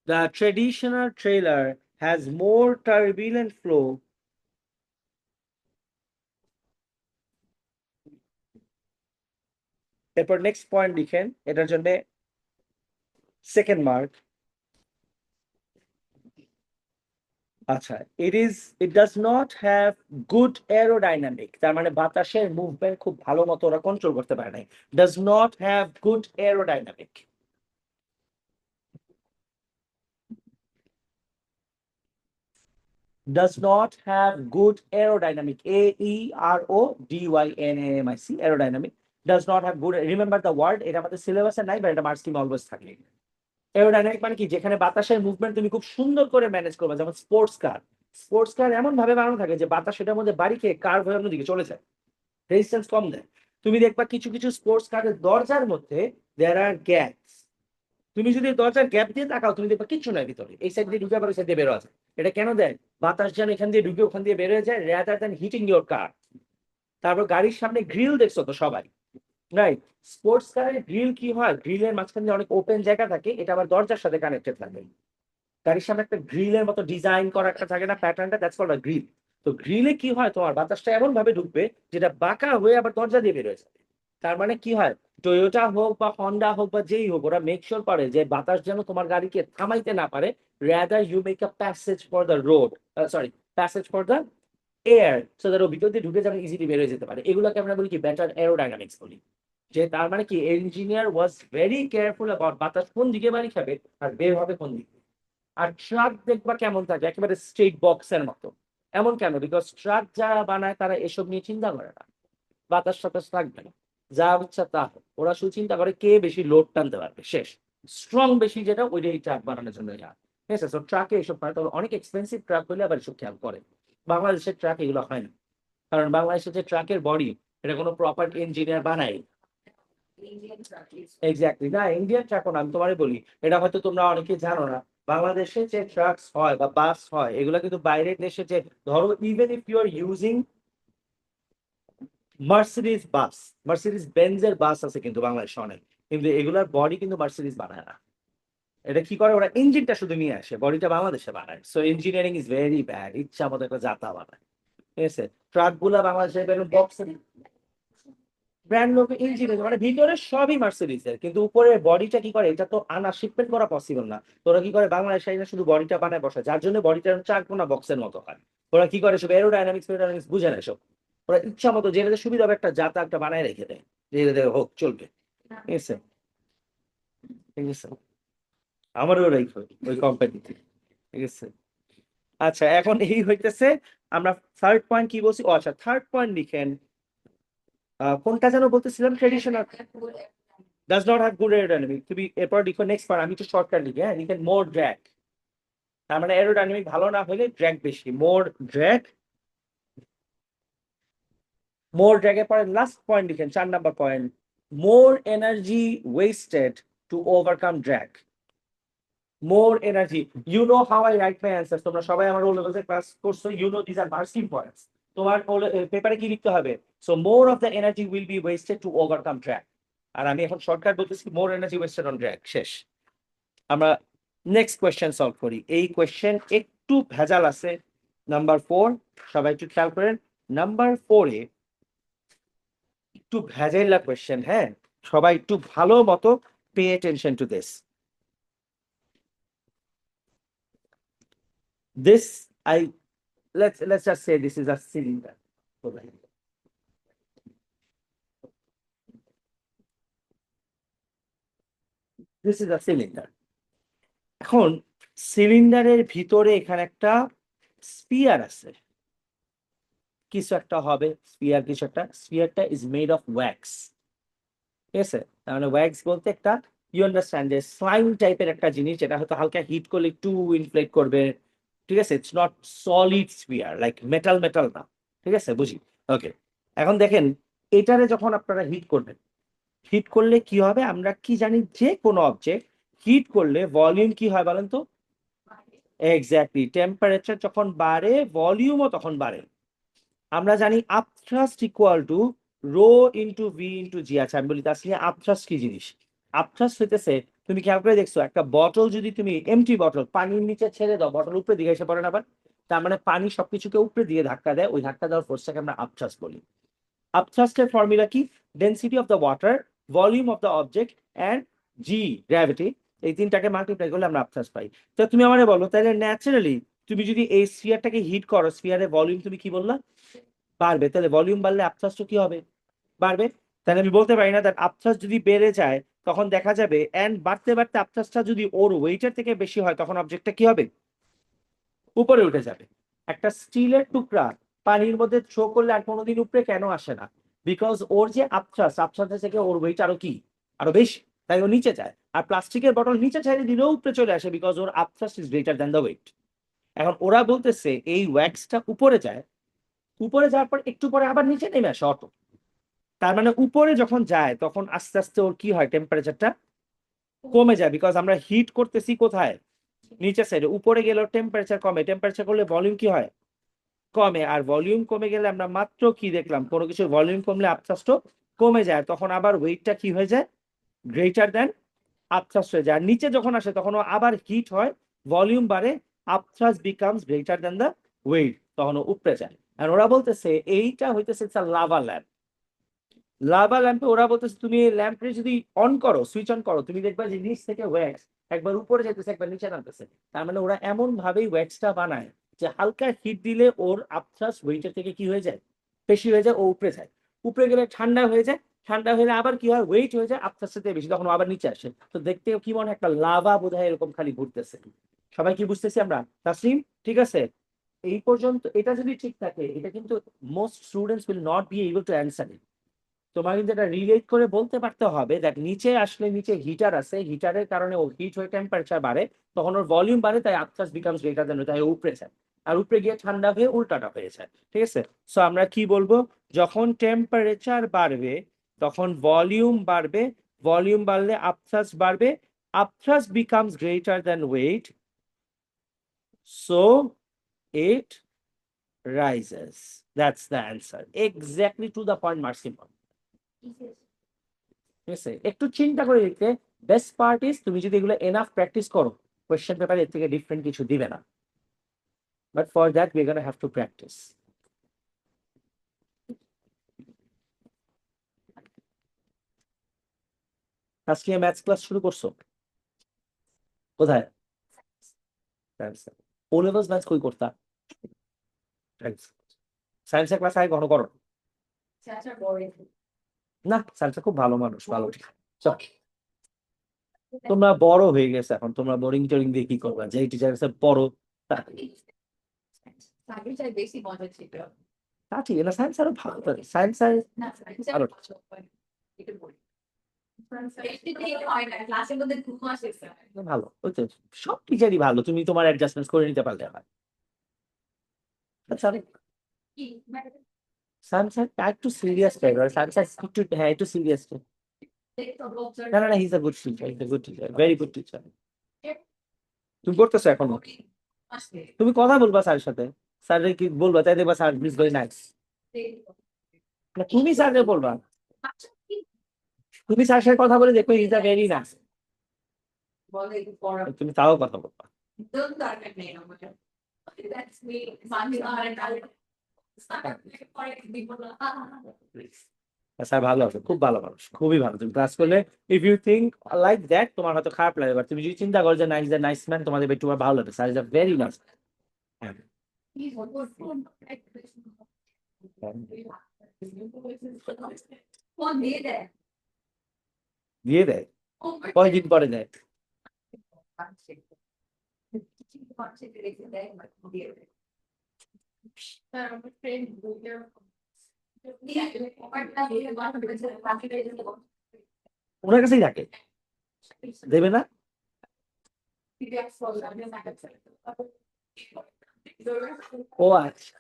The traditional trailer has more turbulent flow এরপর নেক্সট পয়েন্ট লিখেন এটার জন্য সেকেন্ড মার্ক। আচ্ছা, it does not have good aerodynamic, তার মানে বাতাসের মুভমেন্ট খুব ভালো মতো ওরা কন্ট্রোল করতে পারে নাই। does not have good aerodynamic, does not have good aerodynamic, AERODYNAMIC, aerodynamic, does not have good, remember the word, এটা আমাদের সিলেবাসে নাই বা এটা মার্কস স্কিমে অলওয়েজ থাকে। এরোডাইনামিক মানে কি, যেখানে বাতাসের মুভমেন্ট তুমি খুব সুন্দর করে ম্যানেজ করবে, যেমন স্পোর্টস কার, স্পোর্টস কার এমন ভাবে বানানো থাকে যে বাতাস সেটার মধ্যে বাড়ি খেয়ে কার হয়ে অন্যদিকে চলে যায়, রেজিস্ট্যান্স কম দেয়। তুমি দেখবা কিছু কিছু স্পোর্টস কারের দরজার মধ্যে দেয়ার আর গ্যাপস, তুমি যদি দরজার গ্যাপ দিয়ে তাকাও তুমি দেখবা কিচ্ছু নাই ভিতরে, এই সাইড দিয়ে ঢুকে আবার ওই সাইড দিয়ে বেরো আছে। এটা কেন দেয়, বাতাস যেন এখান দিয়ে ঢুকে ওখান দিয়ে বের হয়ে যায়, rather than hitting your car. তারপর গাড়ির সামনে গ্রিল দেখছো তো সবাই, রাইট? স্পোর্টস কারের গ্রিল কি হয়, গ্রিলের মাঝখানে অনেক ওপেন জায়গা থাকে, এটা আবার দরজার সাথে কানেক্টেড থাকে। গাড়ির সামনে একটা গ্রিলের মতো ডিজাইন করা একটা থাকে না প্যাটার্নটা, দ্যাটস কল্ড আ গ্রিল। তো গ্রিলে কি হয়, তোমার বাতাসটা এমন ভাবে ঢুকবে যেটা বাঁকা হয়ে আবার দরজা দিয়ে বেরোয় যাবে। তার মানে কি হয়, টয়োটা হোক বা হন্ডা হোক বা যেই হোক, ওরা মেক শিওর করে যে বাতাস যেন তোমার গাড়িকে থামাইতে না পারে, rather you make a passage for the road, sorry, passage for the air, so that ও ভিতর দিয়ে ঢুকে যাবে, ইজিলি বেরোয় যেতে পারে। এগুলোকে আমরা বলি কি, বেটার এরোডাইনামিক্স বলি। যে তার মানে কি, engineer was very careful about বাতাস কোন দিকে বাড়ি খাবে আর বের হবে কোন দিকে। আর ট্রাক দেখবা কেমন থাকে, একেবারে স্ট্রেট বক্সের মতো। এমন কেন, বিকজ ট্রাক যারা বানায় তারা এসব নিয়ে চিন্তা করে না, বাতাস টাতাস থাকবে না, যা ইচ্ছা তা হোক। ওরা শুধু চিন্তা করে কে বেশি লোড টানতে পারবে, শেষ। স্ট্রং বেশি যেটা, ওইটাই ট্রাক বানানোর জন্য ঠিক আছে। তো ট্রাকে এসব করে, তবে অনেক এক্সপেন্সিভ ট্রাক হলে আবার এসব খেয়াল করে। বাংলাদেশের ট্রাক এগুলো হয় না, কারণ বাংলাদেশের যে ট্রাকের বডি, এটা কোনো প্রপার ইঞ্জিনিয়ার বানায়। এক্স্যাক্টলি, না ইন্ডিয়ান ট্রাকও না, আমি তোমারে বলি, এটা হয়তো তোমরা অনেকে জানো না, বাংলাদেশে যে ট্রাকস হয় বা বাস হয়, এগুলো কিন্তু বাইরের দেশে যে, ধরো even if you are using Mercedes bus, Mercedes বেনজের বাস আছে কিন্তু বাংলাদেশে অনেক, কিন্তু এগুলার বডি কিন্তু মার্সিডিজ বানায় না। এটা কি করে, ওরা ইঞ্জিনটা শুধু নিয়ে আসে, বডিটা বাংলাদেশে বানায়। So engineering is very bad, ইচ্ছা মতো একটা জাতা বানায়, ঠিক আছে। ট্রাক গুলা বাংলাদেশে বক্স ব্র্যান্ড লোক ইঞ্জিনিয়ার, মানে ভিতরে সবই মার্সিডিজ এর, কিন্তু উপরে বডিটা কি করে, এটা তো আনা শিপমেন্ট করা পসিবল না। তোরা কি করে, বাংলাদেশে শুধু বডিটা বানায় বসে, যার জন্য বডিটা চারকোনা বক্সের মতো হয়। ওরা কি করে, সব এরোডাইনামিক্স বুঝে না সব, ওরা ইচ্ছা মতো যেটাতে সুবিধা হবে একটা জাতা একটা বানায় রেখে দেয়, যেটাতে হোক চলবে, ঠিক আছে, ঠিক আছে। আমারও ওরাই ওই কোম্পানিতে, ঠিক আছে। আচ্ছা, এখন এই হইতেছে, আমরা থার্ড পয়েন্ট কি বলছি, ও আচ্ছা, থার্ড পয়েন্ট লিখেন, কোনটা যেন বলতেছিলাম, traditional does not have good aerodynamic, তুমি এরপর লিখো নেক্সট পয়েন্ট, আমি একটু শর্টকাট লিখি, হ্যাঁ, লিখেন মোর ড্র্যাগ। তার মানে এরোডাইনামিক ভালো না হলে ড্র্যাগ বেশি, মোর ড্র্যাগ। মোর ড্র্যাগের পরে লাস্ট পয়েন্ট লিখেন 4 number point, more energy wasted to overcome drag. More energy, you know how I write my answer, তোমরা সবাই আমার ও লেভেলে ক্লাস করছো, you know this are marking points. তোমার পেপারে কি লিখতে হবে, so more of the energy will be wasted to overcome drag. আর আমি এখন শর্টকাট বলতেছি, more energy wasted on drag, শেষ। আমরা নেক্সট কোয়েশ্চেন সলভ করি। এই কোয়েশ্চেন একটু ভেজাল আছে, নাম্বার 4, সবাই একটু খেয়াল করেন। নাম্বার 4-এ একটু ভেজাইলা কোয়েশ্চেন, হ্যাঁ, সবাই একটু ভালো মতো pay attention to this. This I let's just say this is a cylinder. This is a cylinder. এখন সিলিন্ডারের ভিতরে এখানে একটা স্পিয়ার আছে, কিছু একটা হবে স্পিয়ার, কিছু একটা, স্পিয়ারটা ইজ মেড অফ ওয়্যাক্স, ঠিক আছে? তার মানে ওয়্যাক্স বলতে একটা, ইউ আন্ডারস্ট্যান্ড, যে স্লাইম টাইপের একটা জিনিস যেটা হয়তো হালকা হিট করলে একটু ইনফ্লেট করবে, ঠিক আছে? It's not solid spear like metal metal না, ঠিক আছে? বুঝি, ওকে। এখন দেখেন, এটারে যখন আপনারা হিট করবেন, হিট করলে কি হবে? আমরা কি জানি, যে কোনো অবজেক্ট হিট করলে ভলিউম কি হয় বলেন তো? এক্স্যাক্টলি, টেম্পারেচার যখন বাড়ে ভলিউমও তখন বাড়ে। আমরা জানি upthrust equal to rho into V into G. আচ্ছা আমি বলি, তাহলে আপথ্রাস্ট কি জিনিস? আপথ্রাস্ট হইতেছে, তুমি খেয়াল করে দেখছো, একটা বটল যদি তুমি এমটি বটল পানির নিচে ছেড়ে দাও, বটল উপরে দিকে এসে পড়ে না আবার? তার মানে পানি সবকিছুকে উপরে দিয়ে ধাক্কা দেয়, ওই ধাক্কা দেওয়ার ফোর্সটাকে আমরা আপথ্রাস্ট বলি। আপথ্রাস্টের ফর্মুলা কি? Density of the water, volume of the object and G, gravity. এই তিনটাকে মাল্টিপ্লাই করলে আমরা আপথ্রাস্ট পাই। তো তুমি আমারে বলো, তাহলে ন্যাচারালি তুমি যদি এই স্ফিয়ারটাকে হিট করো, স্ফিয়ারের ভলিউম তুমি কি বললা? বাড়বে। তাহলে ভলিউম বাড়লে আপথ্রাস্ট কি হবে? বাড়বে। তাহলে আমি বলতে পারি না দ্যাট আপথ্রাস্ট যদি বেড়ে যায় তখন দেখা যাবে, এন্ড বাড়তে বাড়তে আপথ্রাস্টটা যদি ওর ওয়েটের থেকে বেশি হয় তখন অবজেক্টটা কি হবে? উপরে উঠে যাবে। একটা স্টিলের টুকরা পানির মধ্যে থ্রো করলে আর কোনোদিন উপরে কেন আসে না? বিকজ ওর যে আপথ্রাস্ট থেকে ওর ওয়েট আরো কি, আরো বেশি, তাই ও নিচে যায়। আর প্লাস্টিকের বটল নিচে চাইলে দিলেও উপরে চলে আসে, বিকজ ওর upthrust is greater than the weight. এখন ওরা বলতেছে এই ওয়্যাক্সটা উপরে যায়, উপরে যাওয়ার পর একটু পরে আবার নিচে নেমে আসে অটো। তার মানে উপরে যখন যায় তখন আস্তে আস্তে ওর কি হয়, টেম্পারেচারটা কমে যায়, বিকজ আমরা হিট করতেছি কোথায়? নিচে সাইডে। উপরে গেলেও টেম্পারেচার কমে, টেম্পারেচার করলে ভলিউম কি হয়? কমে। আর ভলিউম কমে গেলে আমরা মাত্র কি দেখলাম, কোনো কিছু ভলিউম কমলে আপথ্রাস্ট কমে যায়, তখন আবার ওয়েটটা কি হয়ে যায়? গ্রেটার দেন আপথ্রাস্ট হয়ে যায়। আর নিচে যখন আসে তখন আবার হিট হয়, ভলিউম বাড়ে, upthrust becomes greater than the weight, তখন উপরে যায়। আর ওরা বলতেছে এইটা হইতেছে লাভা ল্যাম্প। লাভা ল্যাম্পে ওরা বলতেছে তুমি এই ল্যাম্পে যদি অন করো, সুইচ অন করো, তুমি দেখবা যে নিচ থেকে ওয়্যাক্স একবার উপরে যেতেছে একবার নিচে নামতেছে। তার মানে ওরা এমন ভাবেই ওয়্যাক্সটা বানায় যে হালকা হিট দিলে ওর আপথ্রাস্ট ওয়েটের থেকে কি হয়ে যায়? বেশি হয়ে যায়, ও উপরে যায়। উপরে গেলে ঠান্ডা হয়ে যায়, ঠান্ডা হলে আবার কি হয়, ওয়েট হয়ে যায় আপথ্রাস্টের থেকে বেশি, তখন ও আবার নিচে আসে। তো দেখতে কি মনে হয়, একটা লাভা বোধহয় এরকম খালি ঘুরতেছে। সবাই কি বুঝতেছি আমরা? তাসলিম, ঠিক আছে? এই পর্যন্ত এটা যদি ঠিক থাকে, এটা কিন্তু most students will not be able to answer it. তোমার কিন্তু এটা রিলেট করে বলতে পারতে হবে দেখ, নিচে আসলে নিচে হিটার আছে, হিটারের কারণে ও হিট হয়ে টেম্পারেচার বাড়ে, তখন ওর ভলিউম বাড়ে, তাই আপথ্রাস্ট বিকামস গ্রেটার দেন, তাই উপরে যায়। আর উপরে গিয়ে ঠান্ডা হয়ে উল্টাটা হয়ে যায়, ঠিক আছে? সো আমরা কি বলবো, যখন টেম্পারেচার বাড়বে তখন ভলিউম বাড়বে, ভলিউম বাড়লে আপথ্রাস্ট বাড়বে, upthrust becomes greater than weight, so it rises. That's the answer. Exactly to the point, Marsimon. ঠিক আছে? একটু চিন্তা করে দেখতে, বেস্ট পার্ট ইজ তুমি যদি এগুলো এনাফ প্র্যাকটিস করো, কোয়েশ্চেন পেপার এর থেকে ডিফারেন্ট কিছু দিবে না। But for that we gonna have to practice. আজকে ম্যাথস ক্লাস শুরু করছো কোথায়? ও লেভেলস ম্যাথস কই করতা? সায়েন্সের ক্লাস আগে ঘন করো না? সায়েন্সে খুব ভালো মানুষ, ভালো, ঠিক চল। তোমরা বড় হয়ে গেছে এখন, তোমরা বোরিং টোরিং দিয়ে কি করবা? যে টিচার কাছে পড়ো বেশি মজা ছিল। তা ঠিক না, সায়েন্স আরো ভালো করে, সায়েন্স আর না, science আরো একটু বলি। হয় না, ক্লাসের মধ্যে ঘুম আসে স্যার। ভালো। ওই তো, সব টিচারই ভালো, তুমি তোমার অ্যাডজাস্টমেন্ট করে নিতে পারলে হয়। আচ্ছা, কি সায়েন্স একটু সিরিয়াস টাইপের, সায়েন্স একটু, হ্যাঁ একটু সিরিয়াস। না না না, his a good teacher, his a good teacher, very good teacher. তুমি পড়তেছো এখনো? তুমি কথা বলবা স্যারের সাথে, স্যারের কি বলবা, তাই দেখবা স্যার ইজ ভেরি নাইস। না, তুমি স্যারকে বলবা, তুমি স্যারের সাথে কথা বলে দেখো, ইজ আ ভেরি নাইস। বলে একটু পড়া তুমি তাও কথা বলবা। দম দরকার নেই আমাদের। দ্যাটস মি মানি আর কালে পরে দিব না। স্যার ভালো আছে, খুব ভালো মানুষ, খুবই ভালো। তুমি ক্লাস করলে, if you think like that, তোমার হয়তো খারাপ লাগে, বাট তুমি যদি চিন্তা করো যে নাইস দ্য নাইস ম্যান, তোমাদের একটু ভালো লাগবে। Sir is a very nice. He's one more phone. Phone দিয়ে দেয়। দিয়ে দেয়, Oh my কয়দিন পরে দেয়? ওনার কাছেই থাকে, দেবে না? ও আচ্ছা,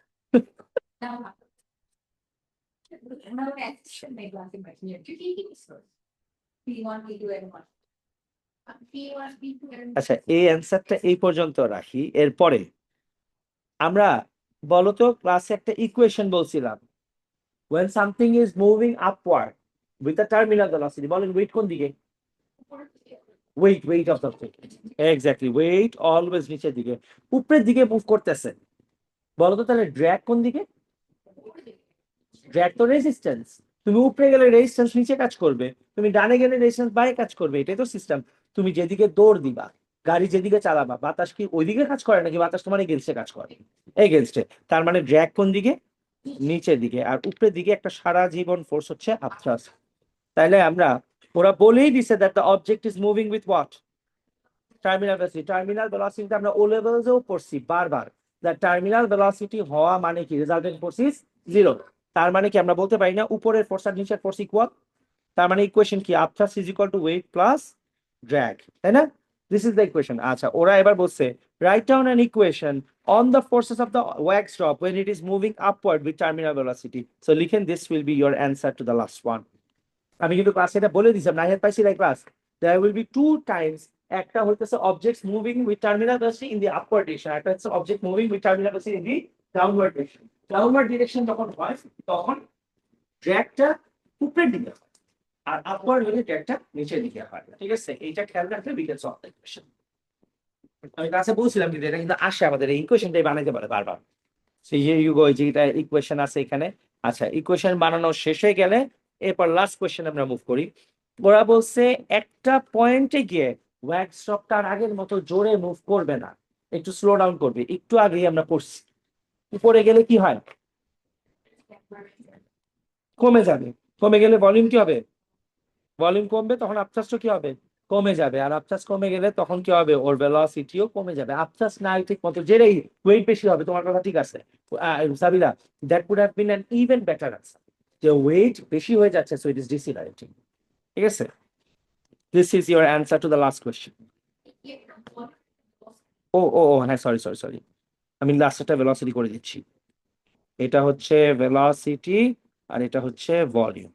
আচ্ছা এই অ্যান্সারটা এই পর্যন্ত রাখি। এরপরে আমরা বলতো ক্লাসে একটা ইকুয়েশন বলছিলাম, when something is moving upward with a terminal velocity, বলেন ওয়েট কোন দিকে? Weight of the exactly, weight always নিচের দিকে, উপরের দিকে মুভ করতেছে। বলতো তাহলে ড্র্যাগ কোন দিকে? ড্র্যাগ তো রেজিস্ট্যান্স, তুমি উপরে গেলে রেজিস্ট্যান্স নিচে কাজ করবে, তুমি ডানে গেলে রেজিস্ট্যান্স বাইরে কাজ করবে, এটাই তো সিস্টেম। তুমি যেদিকে দৌড় দিবা, গাড়ি যেদিকে চালাবা, বাতাস কি ওইদিকে কাজ করে নাকি বাতাস তোমার এগেনস্টে কাজ করে? এগেনস্টে। তার মানে ড্র্যাগ কোন দিকে? নিচের দিকে। আর উপরের দিকে একটা সারা জীবন ফোর্স হচ্ছে আপথ্রাস্ট। তাইলে আমরা, ওরা বলেই দিছে that the object is moving with what? Terminal velocity. Terminal velocity আমরা ও লেভেলসেও পড়ছি বারবার, দ্য টার্মিনাল ভেলোসিটি হওয়া মানে কি রেজাল্টেন্ট ফোর্স ইজ জিরো। তার মানে কি আমরা বলতে পারি না উপরের ফোর্স আর নিচের ফোর্স ইকুয়াল? তার মানে ইকুয়েশন কি upthrust is equal to weight plus drag, তাই না? This is the equation. আচ্ছা ওরা এবার বলছে write down an equation on the forces of the wax drop when it is moving upward with terminal velocity. So লিখেন this will be your answer to the last one. আমি কিন্তু ক্লাসে এটা বলে দিয়েছিলাম, নাহিয়াত পাইছি like class, there will be two times, একটা হইতেছে objects moving with terminal velocity in the upward direction, একটা হচ্ছে object moving with terminal velocity in the downward direction. Downward direction যখন হয় তখন ড্র্যাগটা উপরের দিকে হয়, আর আপওয়ার্ড হলে ড্র্যাগটা নিচের দিকে হয়, ঠিক আছে? এইটা খেয়াল রাখলে we can solve the equation. আমি ক্লাসে বলছিলাম কিন্তু এটা কিন্তু আসে আমাদের এই ইকুয়েশনটাই বানাইতে পারে বারবার। সেই যে ইউ গো, যেটা ইকুয়েশন আছে এখানে। আচ্ছা ইকুয়েশন বানানো শেষ হয়ে গেলে এরপর লাস্ট কোয়েশ্চেন আমরা মুভ করি। ওরা বলছে একটা পয়েন্টে গিয়ে ওয়্যাক্স স্টপটা আর আগের মতো জোরে মুভ করবে না, একটু স্লো ডাউন করবে। একটু আগেই আমরা পড়ছি উপরে গেলে কি হয়? কমে যাবে। কমে গেলে ভলিউম কি হবে? ভলিউম কমবে, তখন আপথাস্ট কি হবে? কমে যাবে। আর আপথাস্ট কমে গেলে তখন কি হবে? ওর ভেলোসিটিও কমে যাবে। আপথাস্ট নাই ঠিক মতো, যেটাই ওয়েট বেশি হবে, তোমার কথা ঠিক আছে Sabila, that could have been an even better answer, যে ওয়েট বেশি হয়ে যাচ্ছে সো ইট ইজ ডিসিলারেটিং। ঠিক আছে, this is your answer to the last question. ও ও ও হ্যাঁ, সরি সরি সরি, আমি লাস্টটা ভেলোসিটি করে দিচ্ছি। এটা হচ্ছে ভেলোসিটি আর এটা হচ্ছে ভলিউম।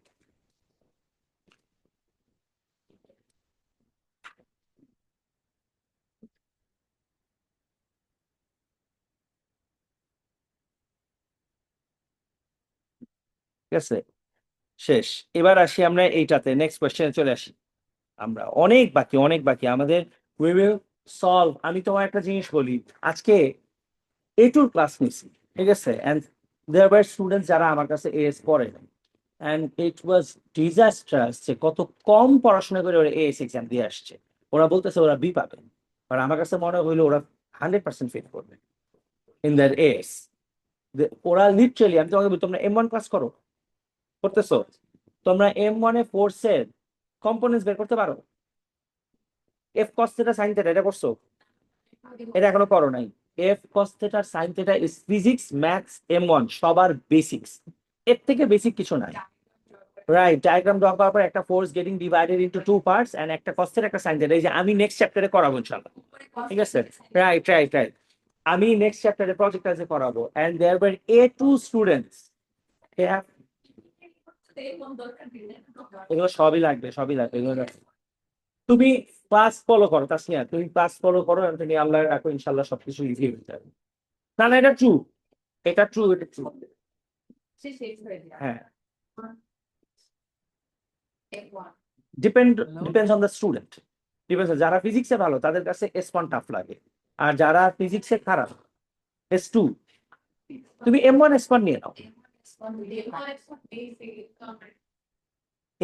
ঠিক আছে, শেষ। এবার আসি আমরা এইটাতে, নেক্সট কোয়েশ্চেনে চলে আসি। আমরা অনেক বাকি, অনেক বাকি আমাদের। We will solve. আমি তোমার একটা জিনিস বলি, আজকে A2 ক্লাস নিছি, ঠিক আছে? এন্ড দেয়ার ওয়্যার স্টুডেন্টস যারা আমার কাছে এএস পড়ে, এন্ড ইট ওয়াজ ডিজাস্ট্রাস যে কত কম পড়াশোনা করে ওরা এএস এক্সাম দিয়ে আসছে। ওরা বলতেছে ওরা বি পাবে, আর আমার কাছে মনে হইলো ওরা 100% ফেল করবে ইন দ্যার এএস। ওরা লিটারালি, আমি তোমাকে বলি, তোমরা M1 ক্লাস করো, করতেছো? তোমরা M1 এ ফোর্সের কম্পোনেন্টস বের করতে পারো? F cos theta sine theta এটা করছো? এটা এখনো করো নাই। F cos theta sine theta is physics maths M1 সবার বেসিক্স, এর থেকে বেসিক কিছু নাই। রাইট, ডায়াগ্রাম ড্র করার পর একটা force getting divided into two parts and একটা কস থিটা একটা সাইন থিটা, এই যে আমি নেক্সট চ্যাপ্টারে করাবো ইনশাআল্লাহ। ঠিক আছে, রাইট রাইট রাইট, আমি নেক্সট চ্যাপ্টারে প্রজেক্ট আছে করাবো। And there wire A2 students, এগুলো সবই লাগবে, সবই লাগবে এগুলো লাগবে। তুমি ক্লাস ফলো করো তাসনিয়া, তুমি ক্লাস ফলো করো, and তুমি আল্লাহ রাখো, ইনশাল্লাহ সবকিছু ইজি হয়ে যাবে। না না, এটা ট্রু, এটা ট্রু, এটা ট্রু। হ্যাঁ, depends on the student. Depends, যারা ফিজিক্সে ভালো তাদের কাছে S1 টাফ লাগে, আর যারা ফিজিক্সে খারাপ S2। তুমি M1 S1 নিয়ে নাও।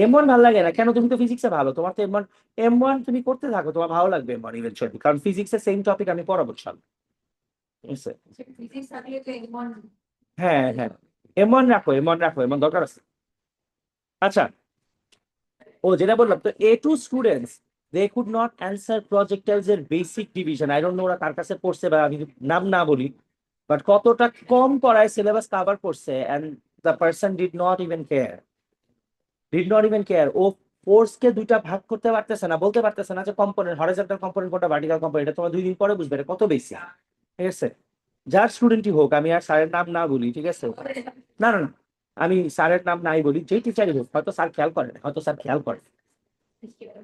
M1 ভালো লাগে না কেন? তুমি তো ফিজিক্সে ভালো, তোমার তো M1, M1 তুমি করতে থাকো, তোমার ভালো লাগবে M1 ইভেনচুয়ালি, কারণ ফিজিক্সের সেম টপিক আমি পড়াবো ইনশাল্লাহ। Yes, sir. Physics থাকলে তো এমন হ্যাঁ হ্যাঁ, এমন রাখো, এমন রাখো, এমন দরকার আছে। আচ্ছা, ও যেটা বললাম তো, A2 students they could not answer projectiles এর basic division. I don't know ওরা কার কাছে পড়ছে, বা আমি নাম না বলি, বাট কতটা কম পড়ায় সিলেবাস কভার করছে, and the person did not even care. ও ফোর্স কে দুইটা ভাগ করতে পারতেছে না, বলতে পারতেছে না যে কম্পোনেন্ট, হরাইজন্টাল কম্পোনেন্ট কোনটা, ভার্টিক্যাল কম্পোনেন্ট, এটা তোমরা 2 দিন পরে বুঝবে, এটা কত বেশি। ঠিক আছে, যার স্টুডেন্টই হোক, আমি আর স্যারের নাম না বলি, ঠিক আছে, না না না, আমি স্যারের নাম নাই বলি, যেই টিচারই হোক, হয়তো স্যার খেয়াল করে না, হয়তো স্যার খেয়াল করে,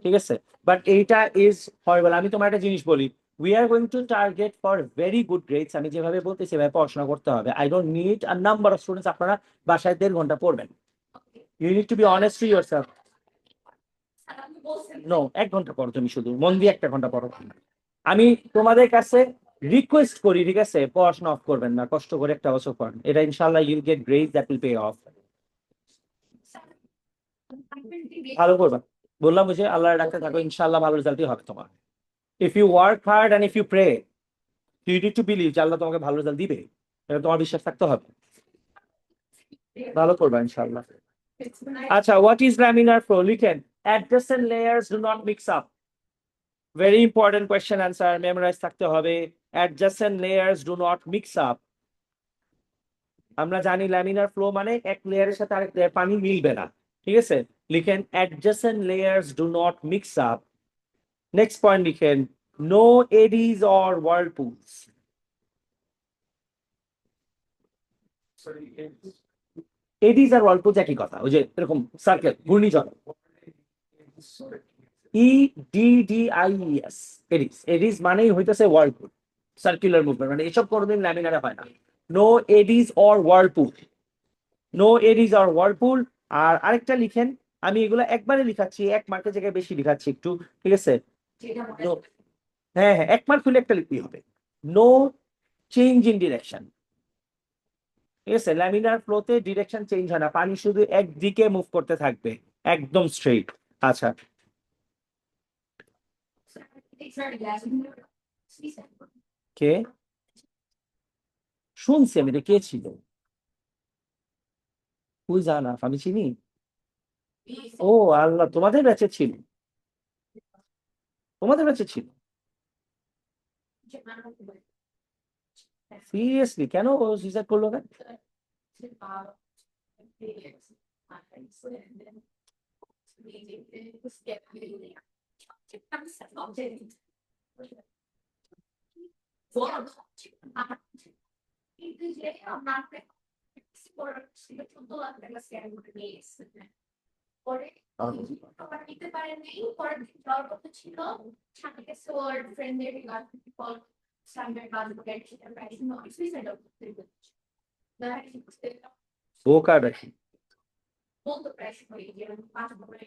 ঠিক আছে, বাট এইটা ইজ হরিবল। আমি তোমার একটা জিনিস বলি, we are going to target for very good grades. আমি যেভাবে বলতেছি সেভাবে পড়াশোনা করতে হবে। I don't need a number of students. আপনারা বাসায় 1.5 ঘন্টা পড়বেন। You need to be honest to yourself. আমি বলছেন নো, 1 ঘন্টা পড়ো তুমি, শুধু মন দিয়ে 1 ঘন্টা পড়ো। আমি তোমাদের কাছে রিকোয়েস্ট করি, ঠিক আছে, পড়াশোনা অফ করবেন না, কষ্ট করে একটা বছর পড়েন, এটা ইনশাল্লাহ ইউল gate grade that will pay off. ভালো করবা, বললাম বুঝে, আল্লাহর ডাকতে থাকো, ইনশাল্লাহ ভালো রেজাল্টই হবে তোমার। If you work hard and if you pray, you need to believe যে আল্লাহ তোমাকে ভালো রেজাল্ট দিবে, এটা তোমার বিশ্বাস থাকতে হবে। ভালো করবা ইনশাল্লাহ। আচ্ছা, হোয়াট ইজ লামিনার ফ্লো? লিখেন, adjacent layers do not mix up. Very important question answer, memorise থাকতে হবে। Adjacent layers do not mix up. আমরা জানি ল্যামিনার ফ্লো মানে এক লেয়ারের সাথে আরেক লেয়ার পানি মিলবে না, ঠিক আছে। লিখেন, adjacent layers do not mix up. Next point লিখেন, no eddies or whirlpools। Eddies আর whirlpools একই কথা, ওই যে এরকম সার্কেল, ঘূর্ণিঝড়। EDDIES, Aedes. এডিস মানেই হইতেছে whirlpool, সার্কুলার মুভমেন্ট, মানে এসব কোনোদিন ল্যামিনারে হয় না। No eddies or whirlpool, no eddies or whirlpool। আর আরেকটা লিখেন, আমি এগুলো একবারে লিখাচ্ছি, 1 মার্কের জায়গায় বেশি লিখাচ্ছি একটু, ঠিক আছে। No- হ্যাঁ হ্যাঁ, 1 মার্ক হলে একটা লিখতেই হবে। নো চেঞ্জ ইন ডিরেকশন, ঠিক আছে। ল্যামিনার ফ্লোতে ডিরেকশন চেঞ্জ হয় না, পানি শুধু একদিকে মুভ করতে থাকবে, একদম স্ট্রেইট। আচ্ছা, কে শুনছি আমি, এটা কে ছিল? তুই জানা, আমি চিনি। ও আল্লাহ, তোমাদের ব্যাচে ছিল, তোমাদের ব্যাচে ছিল। সিরিয়াসলি, কেন ও সুইসাইড করলো না? কিন্তু যে আমার পরে আবার নিতে পারেনি, পরে যাওয়ার কথা ছিল, সাথে গেছে ওর ফ্রেন্ডের স্ট্যান্ডার্ড বাজেট সেটা প্রাইস নয় সুইসাইড বোকা দেখি। বলতো প্রাইস হয়ে যে 5 করে